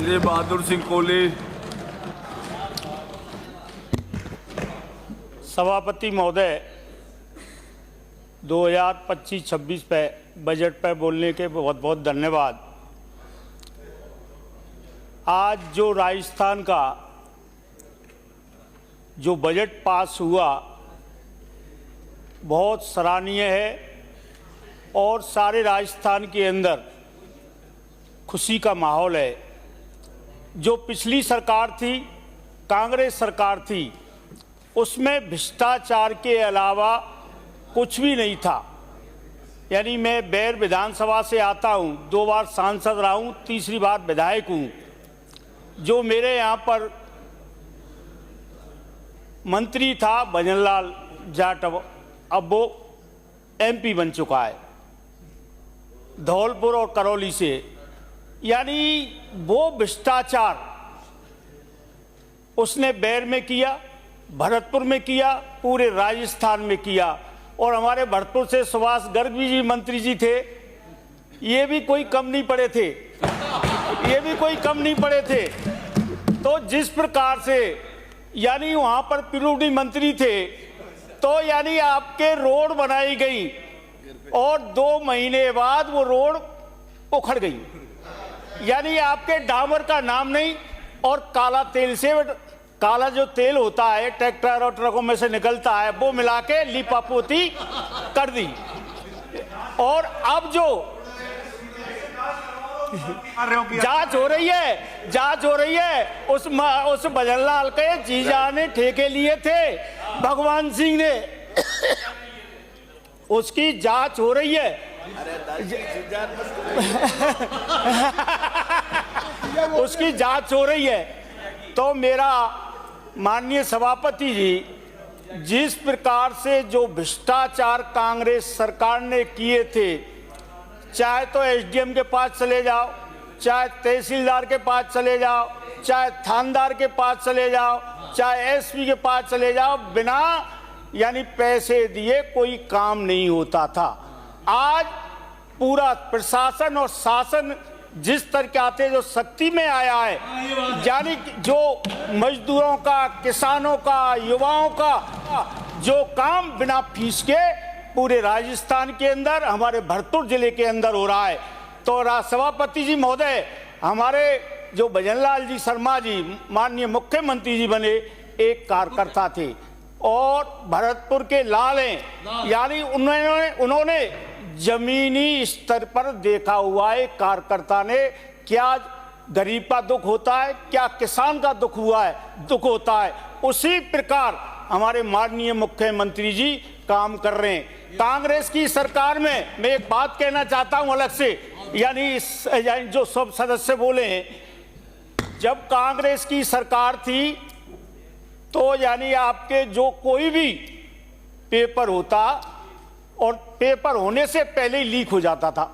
श्री बहादुर सिंह कोहली। सभापति महोदय, 2025-26 पे बजट पर बोलने के बहुत बहुत धन्यवाद। आज जो राजस्थान का जो बजट पास हुआ बहुत सराहनीय है और सारे राजस्थान के अंदर खुशी का माहौल है। जो पिछली सरकार थी, कांग्रेस सरकार थी, उसमें भ्रष्टाचार के अलावा कुछ भी नहीं था। यानी मैं बैर विधानसभा से आता हूँ, 2 बार सांसद रहा हूँ, तीसरी बार विधायक हूँ। जो मेरे यहाँ पर मंत्री था भजनलाल जाटव, अब वो एमपी बन चुका है धौलपुर और करौली से। यानी वो भ्रष्टाचार उसने बैर में किया, भरतपुर में किया, पूरे राजस्थान में किया। और हमारे भरतपुर से सुभाष गर्ग जी मंत्री जी थे, ये भी कोई कम नहीं पड़े थे, ये भी कोई कम नहीं पड़े थे। तो जिस प्रकार से यानी वहां पर पिरूडी मंत्री थे, तो यानी आपके रोड बनाई गई और 2 महीने बाद वो रोड उखड़ गई। यानी आपके डामर का नाम नहीं, और काला तेल से, काला जो तेल होता है ट्रैक्टर और ट्रकों में से निकलता है, वो मिला के लिपापोती कर दी। और अब जो जांच हो रही है, उस भजनलाल के जीजा ने ठेके लिए थे, भगवान सिंह ने, उसकी जांच हो रही है। उसकी जांच हो रही है। तो मेरा माननीय सभापति जी, जिस प्रकार से जो भ्रष्टाचार कांग्रेस सरकार ने किए थे, चाहे तो एसडीएम के पास चले जाओ, चाहे तहसीलदार के पास चले जाओ, चाहे थानेदार के पास चले जाओ, चाहे एसपी के पास चले जाओ, बिना यानी पैसे दिए कोई काम नहीं होता था। आज पूरा प्रशासन और शासन जिस तरह से जो शक्ति में आया है, यानी जो मजदूरों का, किसानों का, युवाओं का जो काम बिना फीस के पूरे राजस्थान के अंदर, हमारे भरतपुर जिले के अंदर हो रहा है। तो सभापति जी महोदय, हमारे जो भजनलाल जी शर्मा जी माननीय मुख्यमंत्री जी बने, एक कार्यकर्ता थे और भरतपुर के लाल हैं। यानी उन्होंने जमीनी स्तर पर देखा हुआ है कार्यकर्ता ने, क्या गरीब का दुख होता है, क्या किसान का दुख होता है। उसी प्रकार हमारे माननीय मुख्यमंत्री जी काम कर रहे हैं। कांग्रेस की सरकार में मैं एक बात कहना चाहता हूं अलग से, यानी जो सब सदस्य बोले हैं, जब कांग्रेस की सरकार थी तो यानी आपके जो कोई भी पेपर होता, और पेपर होने से पहले ही लीक हो जाता था।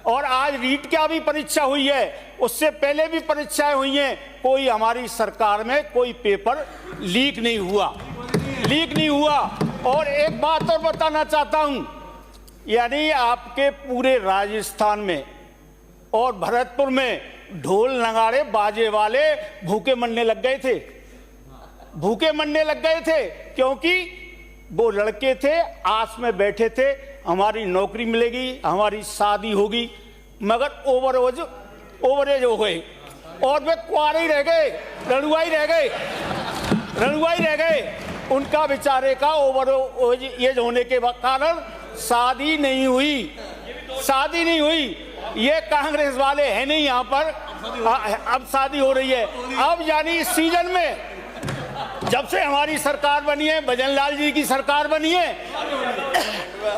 और आज रीट क्या भी परीक्षा हुई है, उससे पहले भी परीक्षाएं हुई हैं, कोई हमारी सरकार में कोई पेपर लीक नहीं हुआ। और एक बात और बताना चाहता हूं, यानी आपके पूरे राजस्थान में और भरतपुर में ढोल नगाड़े बाजे वाले भूखे मरने लग गए थे, क्योंकि वो लड़के थे, आस में बैठे थे, हमारी नौकरी मिलेगी, हमारी शादी होगी, मगर ओवरेज हो गए और वे कुआरे ही रह गए, रड़ुआ ही रह गए। उनका बेचारे का ओवरेज होने के कारण शादी नहीं हुई। ये कांग्रेस वाले हैं नहीं यहाँ पर, अब शादी हो रही है। अब यानी इस सीजन में जब से हमारी सरकार बनी है, भजनलाल जी की सरकार बनी है,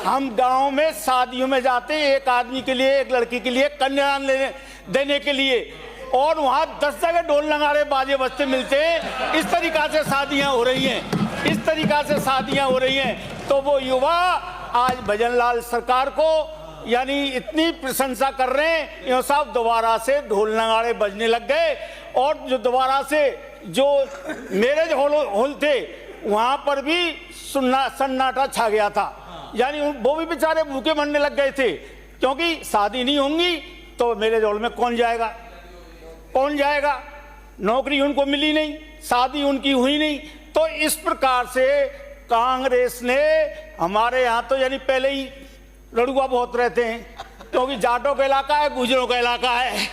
हम गांव में शादियों में जाते हैं, एक आदमी के लिए, एक लड़की के लिए कन्यादान देने के लिए, और वहां 10 जगह ढोल नगाड़े बाजे बजते मिलते हैं। इस तरीका से शादियां हो रही हैं। तो वो युवा आज भजनलाल सरकार को यानी इतनी प्रशंसा कर रहे हैं, ये साहब दोबारा से ढोल नगाड़े बजने लग गए। और जो दोबारा से जो मैरिज हॉल थे, वहां पर भी सन्नाटा छा गया था। यानी वो भी बेचारे भूखे मरने लग गए थे, क्योंकि शादी नहीं होंगी तो मैरिज हॉल में कौन जाएगा। कौन जाएगा, नौकरी उनको मिली नहीं, शादी उनकी हुई नहीं। तो इस प्रकार से कांग्रेस ने हमारे यहाँ तो यानी पहले ही लड़ुआ बहुत रहते हैं, क्योंकि जाटों का इलाका है, गुजरों का इलाका है,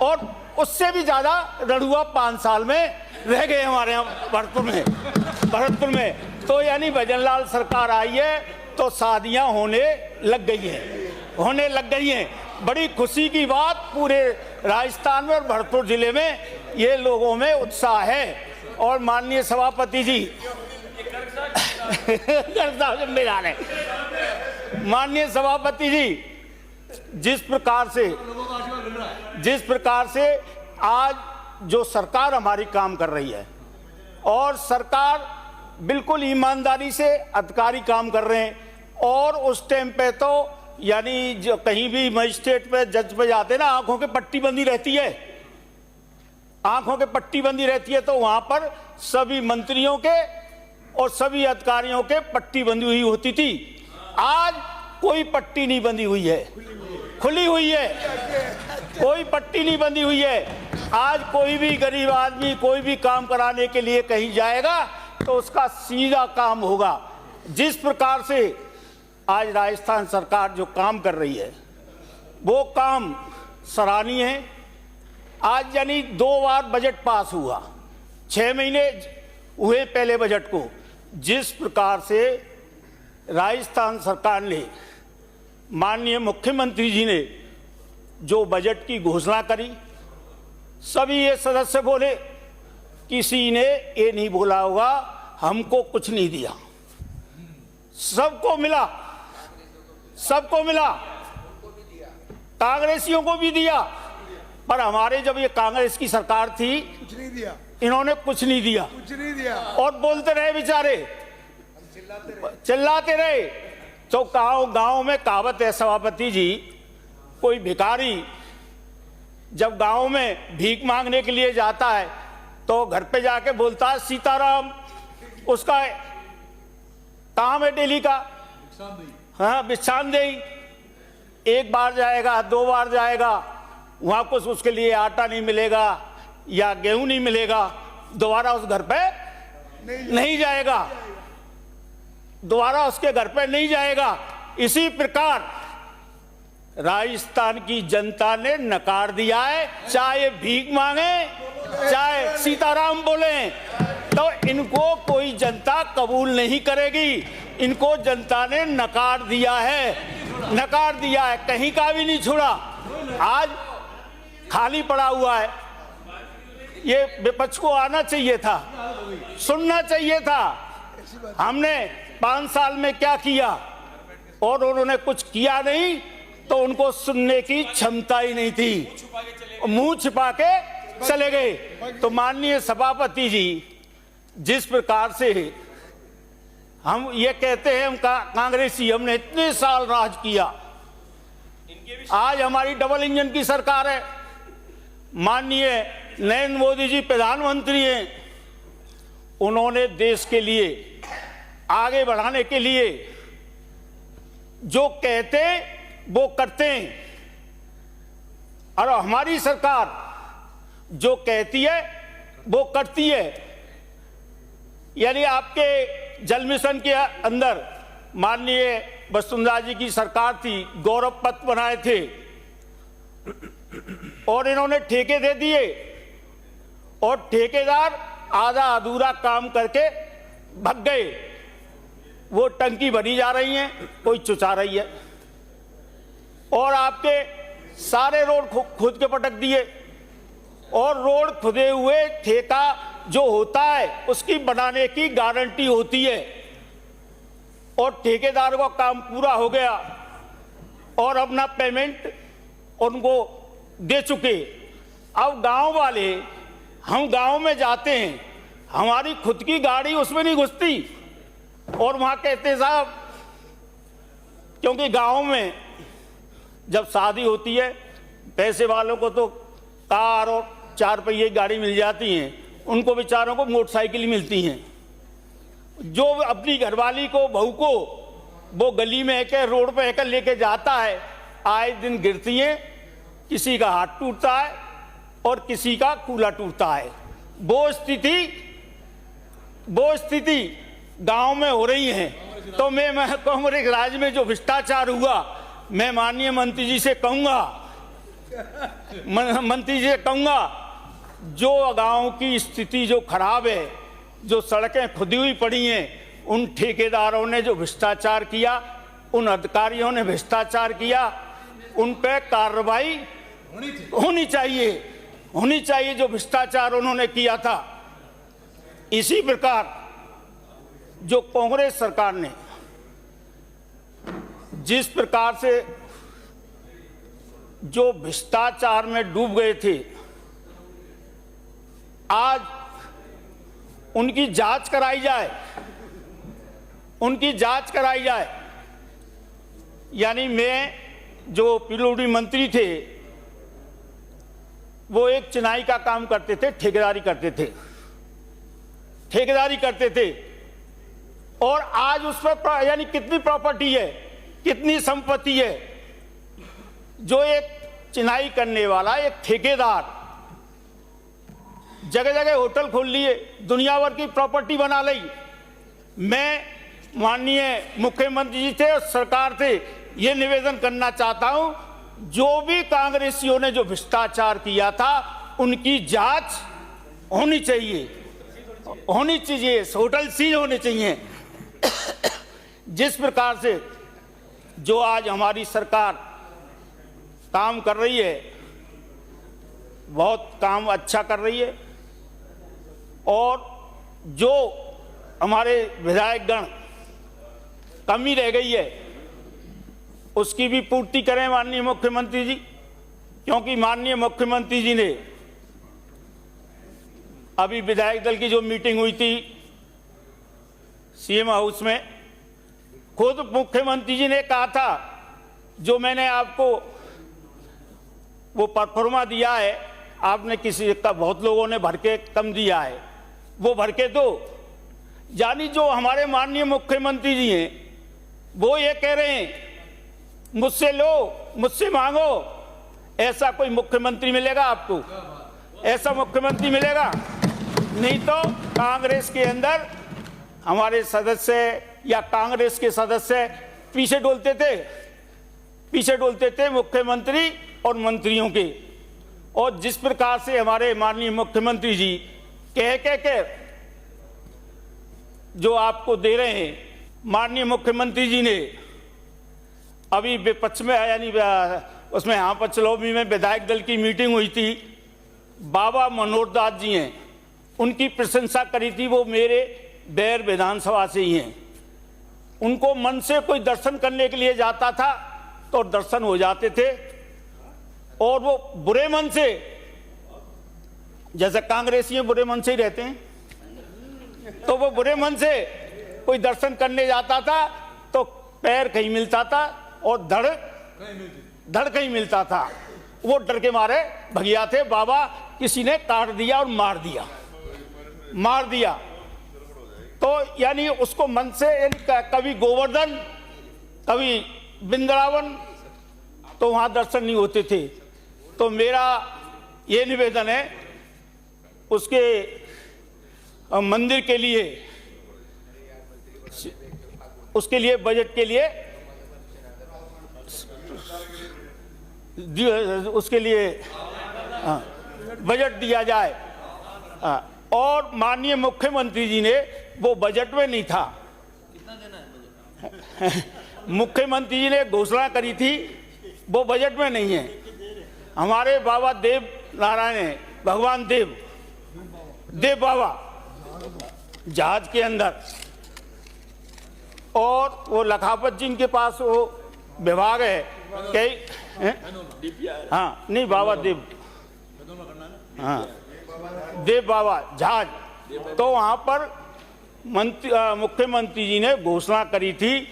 और उससे भी ज्यादा लड़ुआ 5 साल में रह गए हमारे यहाँ भरतपुर में। तो यानी भजनलाल सरकार आई है तो शादियां होने लग गई हैं। बड़ी खुशी की बात, पूरे राजस्थान में और भरतपुर जिले में ये लोगों में उत्साह है। और माननीय सभापति जी माननीय सभापति जी, जिस प्रकार से आज जो सरकार हमारी काम कर रही है, और सरकार बिल्कुल ईमानदारी से अधिकारी काम कर रहे हैं, और उस टाइम पे तो यानी जो कहीं भी मजिस्ट्रेट पे, जज पे जाते ना, आंखों की पट्टी बंदी रहती है, तो वहां पर सभी मंत्रियों के और सभी अधिकारियों के पट्टी बंदी हुई होती थी। आज कोई पट्टी नहीं बंदी हुई है, खुली हुई है, कोई पट्टी नहीं बंदी हुई है। आज कोई भी गरीब आदमी कोई भी काम कराने के लिए कहीं जाएगा तो उसका सीधा काम होगा। जिस प्रकार से आज राजस्थान सरकार जो काम कर रही है वो काम सराहनीय है। आज यानी 2 बार बजट पास हुआ, 6 महीने हुए पहले बजट को। जिस प्रकार से राजस्थान सरकार ने, माननीय मुख्यमंत्री जी ने जो बजट की घोषणा करी, सभी ये सदस्य बोले, किसी ने ये नहीं बोला होगा हमको कुछ नहीं दिया, सबको मिला, कांग्रेसियों को भी दिया। पर हमारे जब ये कांग्रेस की सरकार थी, कुछ नहीं दिया, इन्होंने कुछ नहीं दिया, और बोलते रहे बेचारे, चिल्लाते रहे। तो गांव में कहावत है सभापति जी, कोई भिखारी जब गांव में भीख मांगने के लिए जाता है तो घर पे जाके बोलता है सीताराम, उसका काम है डेली का, हाँ भिक्षांदेही। 1 बार जाएगा, 2 बार जाएगा, वहां कुछ उसके लिए आटा नहीं मिलेगा या गेहूं नहीं मिलेगा, दोबारा उस घर पे नहीं जाएगा, दोबारा उसके घर पे नहीं जाएगा। इसी प्रकार राजस्थान की जनता ने नकार दिया है, चाहे भीख मांगे चाहे सीताराम बोले, तो इनको कोई जनता कबूल नहीं करेगी। इनको जनता ने नकार दिया है, कहीं का भी नहीं छोड़ा। आज खाली पड़ा हुआ है, ये विपक्ष को आना चाहिए था, सुनना चाहिए था हमने 5 साल में क्या किया, और उन्होंने कुछ किया नहीं तो उनको सुनने की क्षमता ही नहीं थी, मुंह छिपा के चले गए। तो माननीय सभापति जी, जिस प्रकार से हम ये कहते हैं हम कांग्रेसी, हमने इतने साल राज किया, आज हमारी डबल इंजन की सरकार है, माननीय नरेंद्र मोदी जी प्रधानमंत्री हैं, उन्होंने देश के लिए आगे बढ़ाने के लिए जो कहते वो करते हैं, और हमारी सरकार जो कहती है वो करती है। यानी आपके जल मिशन के अंदर माननीय वसुंधरा जी की सरकार थी, गौरव पथ बनाए थे, और इन्होंने ठेके दे दिए, और ठेकेदार आधा अधूरा काम करके भाग गए। वो टंकी भरी जा रही है, कोई चुचा रही है, और आपके सारे रोड खुद के पटक दिए, और रोड खुदे हुए ठेका जो होता है उसकी बनाने की गारंटी होती है, और ठेकेदार का काम पूरा हो गया और अपना पेमेंट उनको दे चुके। अब गांव वाले, हम गांव में जाते हैं, हमारी खुद की गाड़ी उसमें नहीं घुसती, और वहां कहते साहब, क्योंकि गांव में जब शादी होती है पैसे वालों को तो कार और 4 पहिए गाड़ी मिल जाती हैं, उनको बेचारों को मोटरसाइकिल मिलती हैं। जो अपनी घरवाली को, बहू को वो गली में एक रोड पे एक लेके जाता है, आए दिन गिरती हैं, किसी का हाथ टूटता है, और किसी का कूला टूटता है। वो स्थिति गांव में हो रही है। तो मैं कांग्रेस राज में जो भ्रष्टाचार हुआ, मैं माननीय मंत्री जी से कहूंगा जो गांव की स्थिति जो खराब है, जो सड़कें खुदी हुई पड़ी हैं, उन ठेकेदारों ने जो भ्रष्टाचार किया, उन अधिकारियों ने भ्रष्टाचार किया, उन पर कार्रवाई होनी चाहिए जो भ्रष्टाचार उन्होंने किया था। इसी प्रकार जो कांग्रेस सरकार ने जिस प्रकार से जो भ्रष्टाचार में डूब गए थे, आज उनकी जांच कराई जाए। यानी मैं जो पीडब्ल्यूडी मंत्री थे, वो एक चिनाई का काम करते थे, ठेकेदारी करते थे और आज उस पर यानी कितनी प्रॉपर्टी है, कितनी संपत्ति है। जो एक चिनाई करने वाला एक ठेकेदार जगह जगह होटल खोल लिए, दुनिया भर की प्रॉपर्टी बना ली। मैं माननीय मुख्यमंत्री जी थे और सरकार से ये निवेदन करना चाहता हूं, जो भी कांग्रेसियों ने जो भ्रष्टाचार किया था, उनकी जांच होनी चाहिए, होटल सील होने चाहिए। जिस प्रकार से जो आज हमारी सरकार काम कर रही है, बहुत काम अच्छा कर रही है और जो हमारे विधायकगण कमी रह गई है, उसकी भी पूर्ति करें माननीय मुख्यमंत्री जी। क्योंकि माननीय मुख्यमंत्री जी ने अभी विधायक दल की जो मीटिंग हुई थी सीएम हाउस में, खुद मुख्यमंत्री जी ने कहा था, जो मैंने आपको वो परफॉर्मा दिया है, आपने किसी का बहुत लोगों ने भर के कम दिया है, वो भर के दो। यानी जो हमारे माननीय मुख्यमंत्री जी हैं, वो ये कह रहे हैं मुझसे लो, मुझसे मांगो। ऐसा कोई मुख्यमंत्री मिलेगा आपको? ऐसा मुख्यमंत्री मिलेगा? नहीं तो कांग्रेस के अंदर हमारे सदस्य या कांग्रेस के सदस्य पीछे डोलते थे मुख्यमंत्री और मंत्रियों के। और जिस प्रकार से हमारे माननीय मुख्यमंत्री जी कह जो आपको दे रहे हैं, माननीय मुख्यमंत्री जी ने अभी विपक्ष में यानी उसमें यहाँ पर चलौबी में विधायक दल की मीटिंग हुई थी, बाबा मनोहर दास जी हैं, उनकी प्रशंसा करी थी। वो मेरे बैर विधानसभा से ही हैं। उनको मन से कोई दर्शन करने के लिए जाता था तो दर्शन हो जाते थे, और वो बुरे मन से, जैसे कांग्रेसी बुरे मन से ही रहते हैं, तो वो बुरे मन से कोई दर्शन करने जाता था तो पैर कहीं मिलता था और धड़ कहीं मिलता था। वो डर के मारे भगिया थे, बाबा किसी ने काट दिया और मार दिया। तो यानी उसको मन से कभी गोवर्धन, कभी वृंदावन, तो वहां दर्शन नहीं होते थे। तो मेरा ये निवेदन है, उसके मंदिर के लिए, उसके लिए बजट के लिए, उसके लिए बजट दिया जाए। और माननीय मुख्यमंत्री जी ने वो बजट में नहीं था। कितना देना है? मुख्यमंत्री जी ने घोषणा करी थी, वो बजट में नहीं है। हमारे बाबा देव नारायण है, भगवान देव बाबा जहाज के अंदर, और वो लखापत जी के पास वो विभाग है कई, हाँ नहीं बाबा देव, हाँ देव बाबा जहाज। तो वहां पर मुख्यमंत्री जी ने घोषणा करी थी,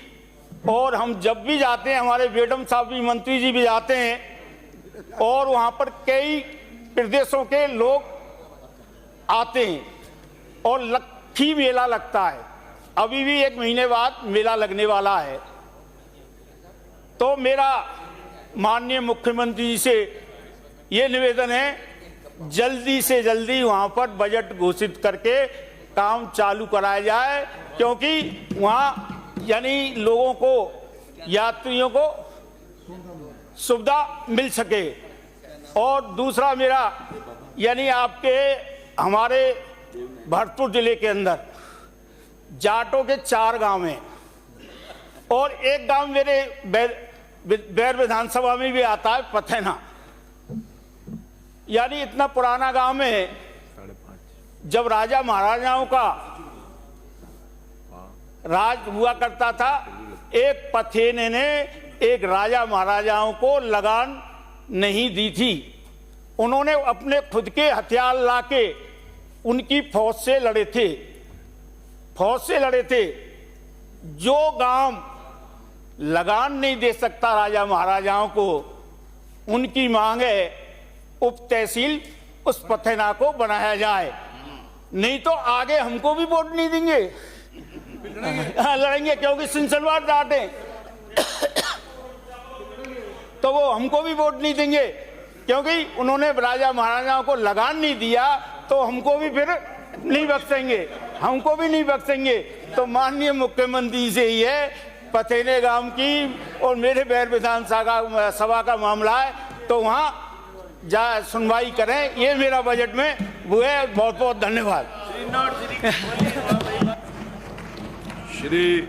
और हम जब भी जाते हैं, हमारे बेडम साहब भी, मंत्री जी भी जाते हैं, और वहां पर कई प्रदेशों के लोग आते हैं और लक्खी मेला लगता है। अभी भी 1 महीने बाद मेला लगने वाला है। तो मेरा माननीय मुख्यमंत्री जी से ये निवेदन है जल्दी से जल्दी वहां पर बजट घोषित करके काम चालू कराया जाए, क्योंकि वहां यानी लोगों को, यात्रियों को सुविधा मिल सके। और दूसरा मेरा यानी आपके हमारे भरतपुर जिले के अंदर जाटों के 4 गांव हैं और एक गांव मेरे बैर विधानसभा में भी आता है, पथेना। यानी इतना पुराना गांव है, जब राजा महाराजाओं का राज हुआ करता था, एक पथेने ने एक राजा महाराजाओं को लगान नहीं दी थी। उन्होंने अपने खुद के हथियार लाके उनकी फौज से लड़े थे। जो गांव लगान नहीं दे सकता राजा महाराजाओं को, उनकी मांग है उप तहसील उस पथेना को बनाया जाए, नहीं तो आगे हमको भी वोट नहीं देंगे। लड़ेंगे क्योंकि सिंसलवार जाट हैं तो वो हमको भी वोट नहीं देंगे, क्योंकि उन्होंने राजा महाराजाओं को लगान नहीं दिया, तो हमको भी फिर नहीं बख्शेंगे। तो माननीय मुख्यमंत्री से ही है, पथेने गांव की और मेरे बैर विधानसभा का मामला है, तो वहां जा सुनवाई करें। ये मेरा बजट में वो है। बहुत बहुत धन्यवाद। श्री